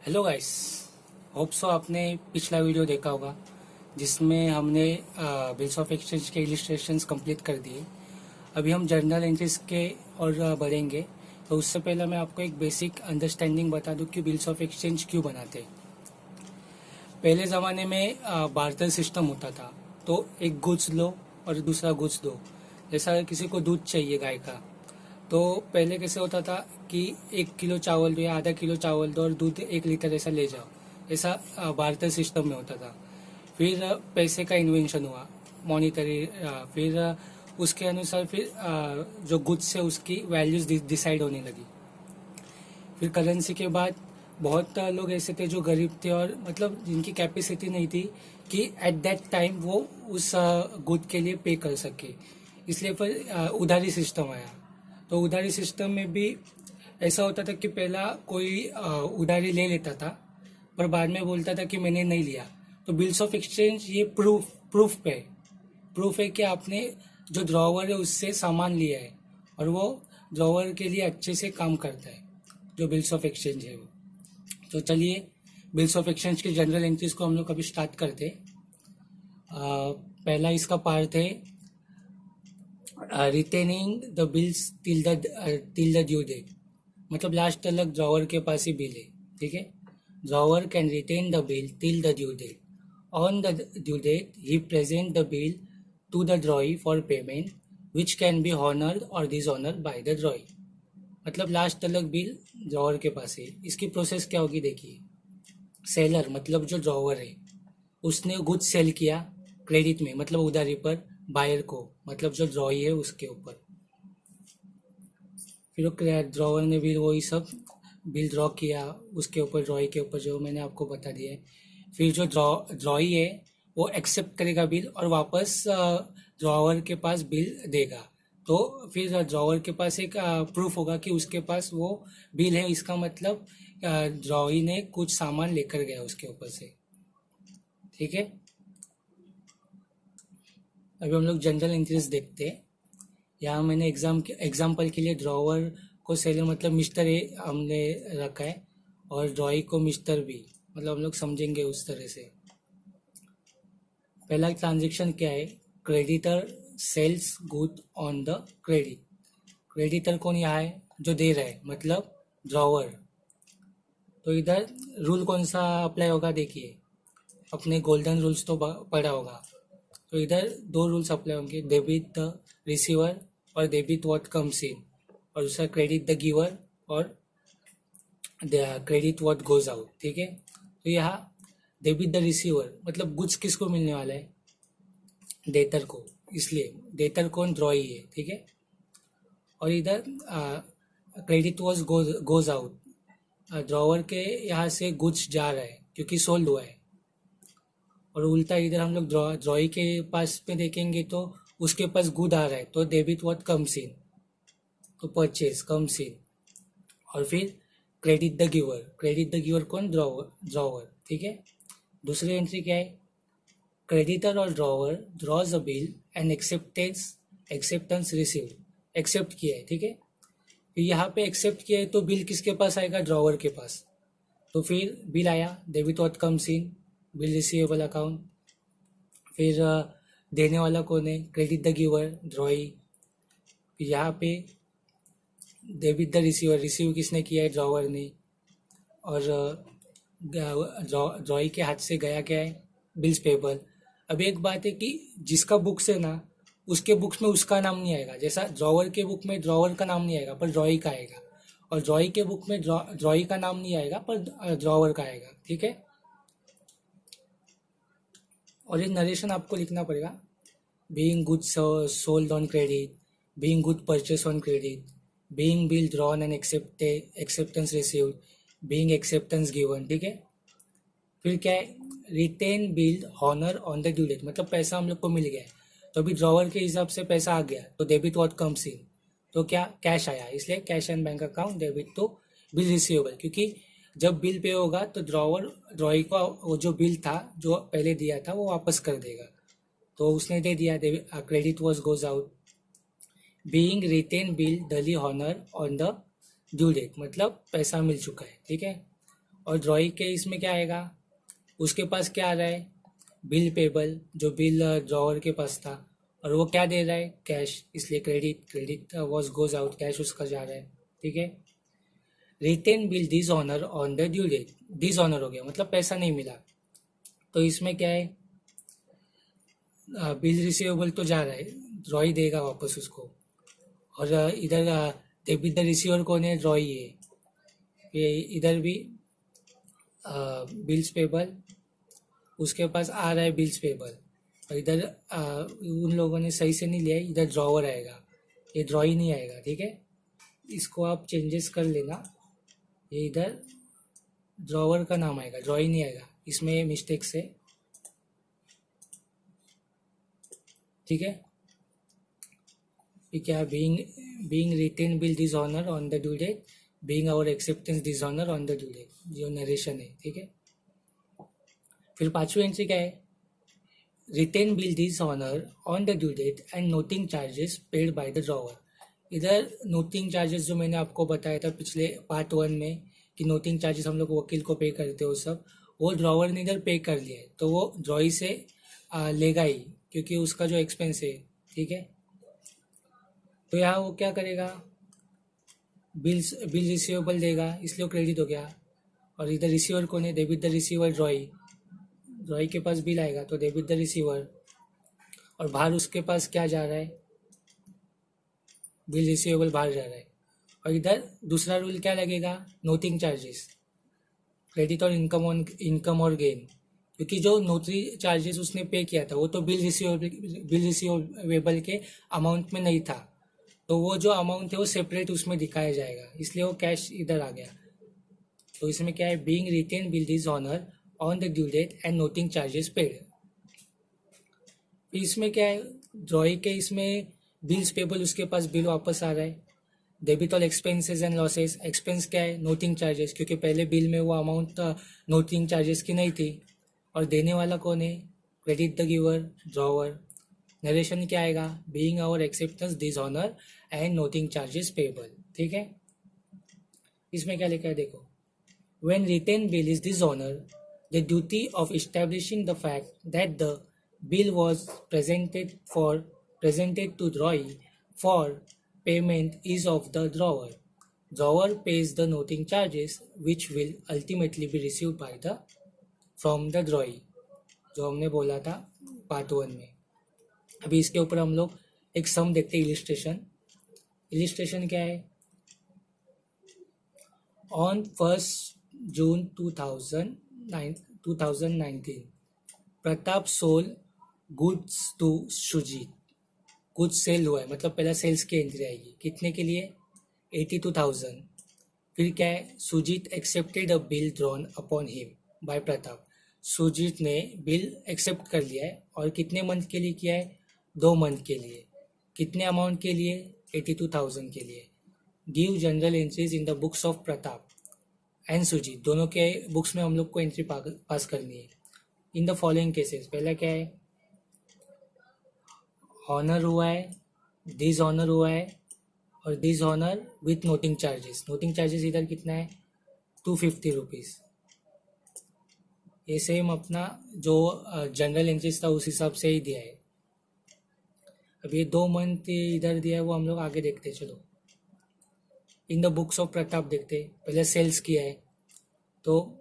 Hello guys. Hope so आपने पिछला video देखा होगा जिसमें हमने बिल्स ऑफ एक्सचेंज के इलिस्ट्रेशंस कंप्लीट कर दिए। अभी हम जर्नल एंट्रीज के और बढ़ेंगे। तो उससे पहले मैं आपको एक बेसिक अंडरस्टैंडिंग बता दूं कि बिल्स ऑफ एक्सचेंज क्यों बनाते हैं। पहले ज़माने में बार्टर सिस्टम होता था। तो एक गुड्स लो और दूसरा गुड्स दो। जैसा किसी को दूध चाहिए गाय का, तो पहले कैसे होता था कि 1 किलो चावल दो या आधा किलो चावल दो और दूध 1 लीटर ऐसा ले जाओ। ऐसा बार्टर सिस्टम में होता था। फिर पैसे का इन्वेंशन हुआ, मॉनिटरी। फिर उसके अनुसार फिर जो गुड्स है उसकी वैल्यूज डिसाइड होने लगी। फिर करेंसी के बाद बहुत लोग ऐसे थे जो गरीब थे और मतलब जिनकी कैपेसिटी नहीं थी कि एट दैट टाइम वो उस गुड के लिए पे कर सके। इसलिए फिर उधारी सिस्टम आया। तो उधारी सिस्टम में भी ऐसा होता था कि पहला कोई उधारी ले लेता था पर बाद में बोलता था कि मैंने नहीं लिया। तो बिल्स ऑफ एक्सचेंज ये प्रूफ है कि आपने जो ड्रॉवर है उससे सामान लिया है और वो ड्रॉवर के लिए अच्छे से काम करता है, जो बिल्स ऑफ एक्सचेंज है वो। तो चलिए बिल्स ऑफ एक्सचेंज की जनरल एंट्रीज को हम लोग अभी स्टार्ट करते हैं। पहला इसका पार्ट है retaining the bills till the due date. मतलब लास्ट तक ड्रॉवर के पास ही बिल है, ठीक है। Drawer can retain the bill till the due date. On the due date ही present the bill to the drawee for payment which can be honoured और डिसऑनर्ड बाय द ड्रॉई। मतलब last तक bill drawer के पास है। इसकी process क्या होगी देखिए। सेलर मतलब जो ड्रॉवर है उसने गुड्स सेल किया क्रेडिट में, मतलब उधारी पर, बायर को मतलब जो ड्रॉई है उसके ऊपर। फिर वो ड्रॉवर ने भी वही सब बिल ड्रॉ किया उसके ऊपर, ड्रॉई के ऊपर, जो मैंने आपको बता दिया है। फिर जो ड्रॉई है वो एक्सेप्ट करेगा बिल और वापस ड्रॉवर के पास बिल देगा। तो फिर ड्रॉवर के पास एक प्रूफ होगा कि उसके पास वो बिल है। इसका मतलब ड्रॉई ने कुछ सामान लेकर गया उसके ऊपर से, ठीक है। अभी हम लोग जनरल एंट्रीज देखते हैं। यहाँ मैंने एग्जाम्पल के लिए ड्रॉवर को सेलर मतलब मिस्टर ए हमने रखा है और ड्रॉई को मिस्टर बी, मतलब हम लोग समझेंगे उस तरह से। पहला ट्रांजेक्शन क्या है, creditor sells good on the credit. Creditor कौन यहाँ है, जो दे रहा है, मतलब ड्रॉवर। तो इधर रूल कौन सा अप्लाई होगा देखिए, अपने गोल्डन रूल्स तो पढ़ा होगा। तो इधर दो रूल्स अप्लाई होंगे, डेबिट द रिसीवर और डेबिट व्हाट कम्स इन, और दूसरा क्रेडिट द गिवर और क्रेडिट व्हाट गोज आउट, ठीक है। तो यहाँ डेबिट द रिसीवर मतलब गुड्स किसको मिलने वाला है, डेटर को, इसलिए डेटर कौन, ड्रॉई है, ठीक है। और इधर credit was goes out, drawer के यहाँ से गुड्स जा रहा है क्योंकि सोल्ड हुआ है। और उल्टा इधर हम लोग ड्रॉई के पास में देखेंगे तो उसके पास गुड आ रहा है, तो डेबिट व्हाट कम्स इन, तो परचेज कम्स इन। और फिर क्रेडिट द गिवर कौन, ड्रॉवर, ठीक है। दूसरी एंट्री क्या है, क्रेडिटर और drawer draws a bill and acceptance received, accept किया है, ठीक है। फिर यहाँ पे एक्सेप्ट किया है तो बिल किसके पास आएगा, ड्रॉवर के पास। तो फिर बिल आया, debit what comes in, bill receivable account. फिर देने वाला कौन है, क्रेडिट द गिवर, ड्रॉई। फिर यहाँ पे डेबिट द रिसीवर, रिसीव किसने किया है, ड्रॉवर ने। और ड्रॉई के हाथ से गया क्या है, बिल्स पेबल। अब एक बात है कि जिसका बुक्स है ना उसके बुक्स में उसका नाम नहीं आएगा। जैसा ड्रॉवर के बुक में ड्रॉवर का नाम नहीं आएगा पर ड्रॉई का आएगा, और ड्रॉई के बुक में ड्रॉई का नाम नहीं आएगा पर ड्रॉवर का आएगा, ठीक है। और ये नरेशन आपको लिखना पड़ेगा, being good sold on credit, being good purchase on credit, being bill drawn and acceptance received, being acceptance given, ठीक है। फिर क्या है, retain bill honour on the due date, मतलब पैसा हम लोग को मिल गया है तो अभी ड्रॉवर के हिसाब से पैसा आ गया तो डेबिट व्हाट कम्स इन, तो क्या, कैश आया, इसलिए cash and bank account debit to bill receivable. क्योंकि जब बिल पे होगा तो ड्रॉई को वो जो बिल था जो पहले दिया था वो वापस कर देगा, तो उसने दे दिया, credit was goes out. Being retain bill duly honour on the due date, मतलब पैसा मिल चुका है, ठीक है। और ड्रॉई के इसमें क्या आएगा, उसके पास क्या आ रहा है, बिल पेबल, जो बिल ड्रॉवर के पास था, और वो क्या दे रहा है, कैश, इसलिए credit was goes out, cash उसका जा रहा है। ठीक है। Retain bill dishonour on the due date, dishonour हो गया मतलब पैसा नहीं मिला, तो इसमें क्या है, बिल रिसीवेबल तो जा रहा है, ड्रॉई देगा वापस उसको, और इधर डेबिट द रिसीवर कौन है, ड्रॉई है। ये इधर भी बिल्स पेबल, उसके पास आ रहा है बिल्स पेबल, और इधर उन लोगों ने सही से नहीं लिया है, इधर ड्रॉवर आएगा, ये ड्रॉई नहीं आएगा। ठीक है, इसको आप चेंजेस कर लेना, ये इधर ड्रॉवर का नाम आएगा, ड्रॉई नहीं आएगा, इसमें मिस्टेक से। ठीक है, ये क्या, being retain bill dishonour on the due date, being our acceptance dishonour on the due date, जो नरेशन है। ठीक है, फिर पांचवी एंट्री क्या है, retain bill dishonour on the due date and noting charges paid by the drawer. इधर noting charges जो मैंने आपको बताया था पिछले पार्ट 1 में कि नोटिंग चार्जेस हम लोग वकील को पे करते हो सब, वो ड्रॉवर ने इधर पे कर लिया है, तो वो ड्रॉई से लेगा ही, क्योंकि उसका जो एक्सपेंस है। ठीक है, तो यहाँ वो क्या करेगा, बिल रिसीवेबल देगा, इसलिए वो क्रेडिट हो गया, और इधर रिसीवर कौन है, डेबिट द रिसीवर ड्रॉई के पास बिल आएगा तो डेबिट द रिसीवर, और बाहर उसके पास क्या जा रहा है, बिल रिसीवेबल बाहर जा रहा है। और इधर दूसरा रूल क्या लगेगा, नोटिंग चार्जेस, क्रेडिट और इनकम और गेन, क्योंकि जो नोटरी चार्जेस उसने पे किया था वो तो बिल रिसीवेबल के अमाउंट में नहीं था, तो वो जो अमाउंट है वो सेपरेट उसमें दिखाया जाएगा, इसलिए वो कैश इधर आ गया। तो इसमें क्या है, being retain bill dishonour on the due date and noting charges paid. इसमें क्या है, ड्रॉई के इसमें बिल्स पेबल, उसके पास बिल वापस आ रहा है, debit all expenses and losses, expense क्या है, नोटिंग चार्जेस, क्योंकि पहले बिल में वो अमाउंट नोटिंग चार्जेस की नहीं थी, और देने वाला कौन है, credit the giver, drawer. Narration क्या आएगा, being our acceptance dishonour and noting charges payable. ठीक है, इसमें क्या लिखा है देखो, when retain bill is dishonour, the duty of establishing the fact that the bill was presented to drawee for payment is of the drawer. Drawer pays the noting charges which will ultimately be received by the from the drawee, जो हमने बोला था part 1 में। अभी इसके ऊपर हम लोग एक सम देखते हैं, इलिस्ट्रेशन क्या है, on 1 June 2019 Pratap sold goods to Sujit, कुछ सेल हुआ है, मतलब पहला सेल्स की एंट्री आएगी, कितने के लिए, 82,000। फिर क्या है, Sujit accepted a bill drawn upon him by Pratap, Sujit ने बिल एक्सेप्ट कर लिया है, और कितने मंथ के लिए किया है, 2 मंथ के लिए, कितने अमाउंट के लिए, 82,000 के लिए। Give journal entries in the books of Pratap and Sujit, दोनों के बुक्स में हम लोग को एंट्री पास करनी है। इन द फॉलोइंग केसेस, पहला क्या है, ऑनर हुआ है, डिसऑनर हुआ है, और dishonour with noting charges, noting charges इधर कितना है, 250 रुपीज़। ये सेम अपना जो जनरल एंट्रीज था उस हिसाब से ही दिया है। अब ये 2 मंथ इधर दिया है, वो हम लोग आगे देखते हैं। चलो इन द बुक्स ऑफ प्रताप देखते हैं, पहले सेल्स किया है, तो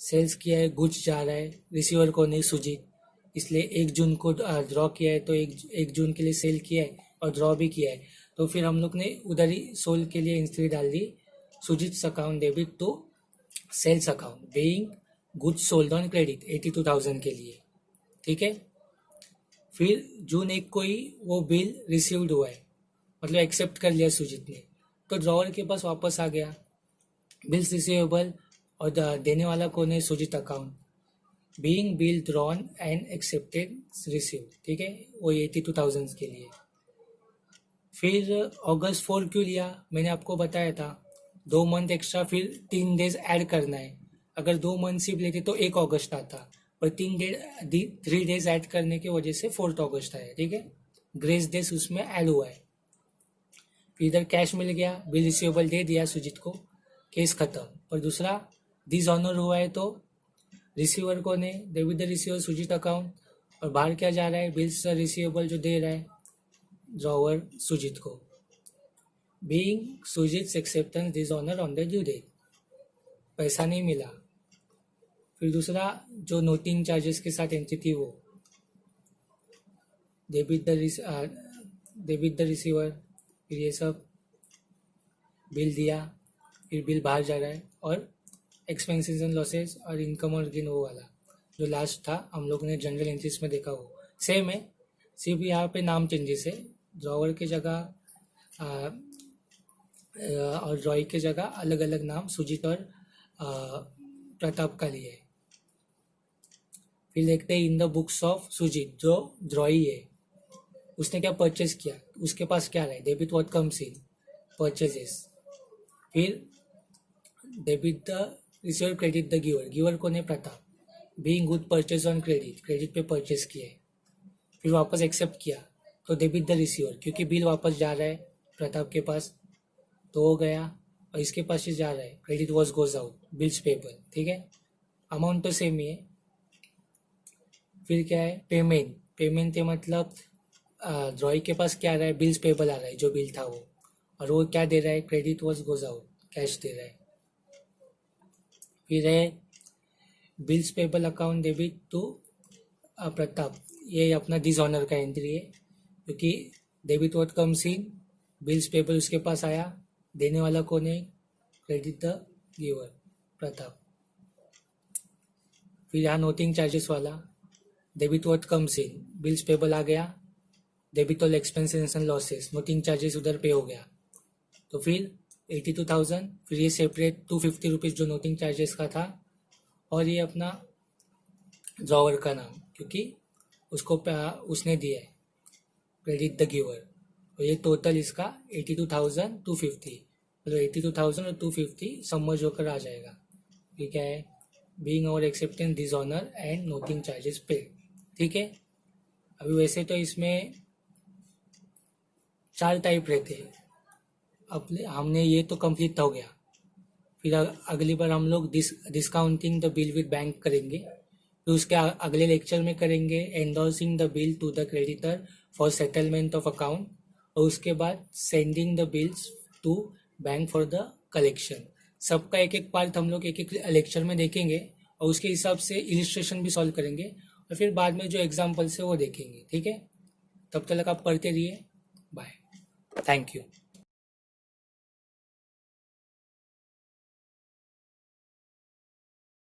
सेल्स किया है, गुड्स जा रहा है, रिसीवर को नहीं, सुजीत, इसलिए 1 जून को ड्रॉ किया है, तो 1 जून के लिए सेल किया है और ड्रॉ भी किया है, तो फिर हम लोग ने उधर ही सोल के लिए एंट्री डाल दी, Sujit account debit to sales account, being goods sold on credit 82,000 के लिए। ठीक है, फिर जून 1 को ही वो बिल रिसीव्ड हुआ है, मतलब एक्सेप्ट कर लिया सुजीत ने, तो ड्रॉवर के पास वापस आ गया बिल्स रिसीवेबल, और देने वाला कौन है, Sujit account, being bill drawn and accepted received. ठीक है, वो 82,000 के लिए। फिर अगस्त 4 क्यों लिया, मैंने आपको बताया था, 2 मंथ एक्स्ट्रा, फिर 3 डेज ऐड करना है, अगर 2 मंथ सिर्फ लेते तो 1 अगस्त आता, पर 3 डेज ऐड करने की वजह से 4 अगस्त आया। ठीक है, ग्रेस डेज उसमें ऐड हुआ है। फिर इधर कैश मिल गया, बिल रिसीवेबल दे दिया सुजीत को, केस खत्म। पर दूसरा डिसऑनर हुआ है तो रिसीवर कौन है, debit the receiver Sujit account, और बाहर क्या जा रहा है, बिल्स रिसीवेबल जो दे रहा है ड्रॉवर सुजीत को, being Sujit acceptance dishonour on the due date, पैसा नहीं मिला। फिर दूसरा जो नोटिंग चार्जेस के साथ एंट्री थी वो डेबिट द रिसीवर, फिर ये सब बिल दिया, फिर बिल बाहर जा रहा है, और एक्सपेंसेस एंड लॉसेस और इनकम और गेन वो वाला जो लास्ट था हम लोग ने जनरल एंट्रीज में देखा वो सेम है, सिर्फ यहाँ पे नाम चेंजेस है। ड्रॉवर की जगह और ड्रॉई के जगह अलग अलग नाम सुजीत और प्रताप का लिए है। फिर देखते हैं in the books of Sujit, जो ड्रॉई है उसने क्या परचेज किया, उसके पास क्या रहा, debit what comes in purchases, फिर debit the receiver credit the giver, giver कौन है Pratap, being good purchase on credit, credit पे परचेज किया है, फिर वापस एक्सेप्ट किया तो डेबिट द रिसीवर, क्योंकि बिल वापस जा रहा है प्रताप के पास तो हो गया, और इसके पास ही जा रहा है credit was goes out, bills payable, ठीक है, अमाउंट तो सेम ही है। फिर क्या है पेमेंट, पेमेंट है मतलब ड्रॉई के पास क्या आ रहा है, बिल्स पेबल आ रहा है जो बिल था वो, और वो क्या दे रहा है, credit was goes out, cash दे रहा है। फिर है bills payable account debit to Pratap, ये अपना डिसऑनर का एंट्री है, क्योंकि debit what comes in, bills payable उसके पास आया, देने वाला कौन है, क्रेडिट द गिवर प्रताप। फिर यहाँ नोटिंग चार्जेस वाला, debit what comes in, bills payable आ गया, debit all expenses and losses, noting charges उधर पे हो गया, तो फिर 82,000, फिर ये सेपरेट 250 रुपीज़ जो नोटिंग चार्जेस का था, और ये अपना ड्रॉवर का नाम, क्योंकि उसको उसने दिया है क्रेडिट द गिवर, तो ये टोटल इसका 82,250, मतलब 82,000 और 250 समझ होकर आ जाएगा। ये क्या है, बीइंग और acceptance dishonour and noting charges paid, ठीक है। अभी वैसे तो इसमें 4 टाइप रहते हैं, अपने हमने ये तो कंप्लीट हो गया। फिर अगली बार हम लोग discounting the bill with bank करेंगे, फिर उसके अगले लेक्चर में करेंगे endorsing the bill to the creditor for settlement of account, और उसके बाद sending the bills to bank for the collection. सबका एक एक पार्ट हम लोग एक एक लेक्चर में देखेंगे, और उसके हिसाब से इलिस्ट्रेशन भी सॉल्व करेंगे, और फिर बाद में जो एग्जाम्पल्स है वो देखेंगे, ठीक है। तब तक आप पढ़ते रहिए, बाय, थैंक यू।